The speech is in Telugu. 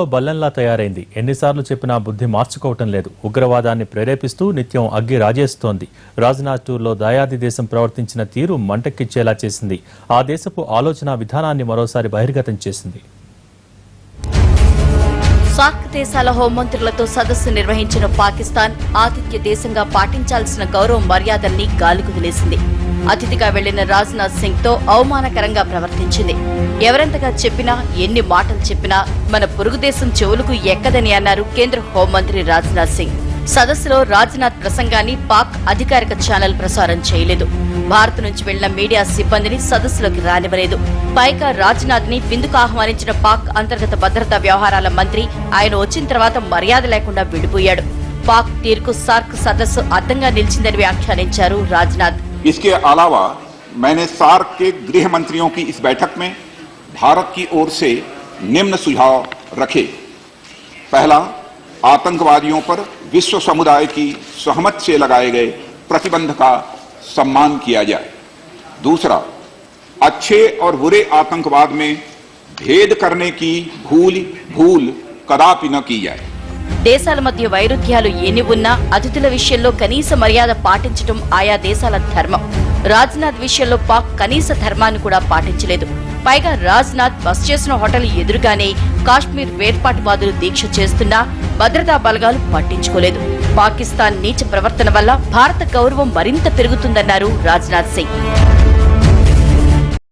బల్లంలా తయారైంది. ఎన్నిసార్లు చెప్పినా బుద్ధి మార్చుకోవటం లేదు. ఉగ్రవాదాన్ని ప్రేరేపిస్తూ నిత్యం అగ్గి రాజేస్తోంది. రాజ్నాథ్ టూర్లో దాయాది దేశం ప్రవర్తించిన తీరు మంటెక్కిచ్చేలా చేసింది. ఆ దేశపు ఆలోచన విధానాన్ని మరోసారి బహిర్గతం చేసింది. సార్క్ దేశాల హోంమంత్రులతో సదస్సు నిర్వహించిన పాకిస్తాన్ ఆతిథ్య దేశంగా పాటించాల్సిన గౌరవ మర్యాదల్ని గాలికి వదిలేసింది. అతిథిగా వెళ్లిన రాజ్నాథ్ సింగ్ తో అవమానకరంగా ప్రవర్తించింది. ఎవరెంతగా చెప్పినా ఎన్ని మాటలు చెప్పినా మన పొరుగు దేశం చెవులకు ఎక్కదని అన్నారు కేంద్ర హోంమంత్రి రాజ్నాథ్ సింగ్. సదస్సులో రాజ్నాథ్ ప్రసంగాన్ని పాక్ అధికారిక ఛానల్ ప్రసారం చేయలేదు. భారత్ నుంచి వెళ్లిన మీడియా సిబ్బందిని సదస్సులోకి రానివ్వలేదు. పైగా రాజ్నాథ్ ని విందుకు ఆహ్వానించిన పాక్ అంతర్గత భద్రతా వ్యవహారాల మంత్రి ఆయన వచ్చిన తర్వాత మర్యాద లేకుండా విడిపోయాడు. పాక్ తీరుకు సార్క్ సదస్సు అడ్డంగా నిలిచిందని వ్యాఖ్యానించారు రాజ్నాథ్. इसके अलावा मैंने सार्क के गृह मंत्रियों की इस बैठक में भारत की ओर से निम्न सुझाव रखे। पहला, आतंकवादियों पर विश्व समुदाय की सहमत से लगाए गए प्रतिबंध का सम्मान किया जाए। दूसरा, अच्छे और बुरे आतंकवाद में भेद करने की भूल कदापि न की जाए। దేశాల మధ్య వైరుధ్యాలు ఎన్ని ఉన్నా అతిథుల విషయంలో కనీస మర్యాద పాటించడం ఆయా దేశాల ధర్మం. రాజ్నాథ్ విషయంలో పాక్ కనీస ధర్మాన్ని కూడా పాటించలేదు. పైగా రాజ్నాథ్ బస్ చేసిన హోటల్ ఎదురుగానే కాశ్మీర్ వేర్పాటువాదులు దీక్ష చేస్తున్నా భద్రతా బలగాలు పట్టించుకోలేదు. పాకిస్తాన్ నీచ ప్రవర్తన వల్ల భారత గౌరవం మరింత పెరుగుతుందన్నారు రాజ్నాథ్ సింగ్.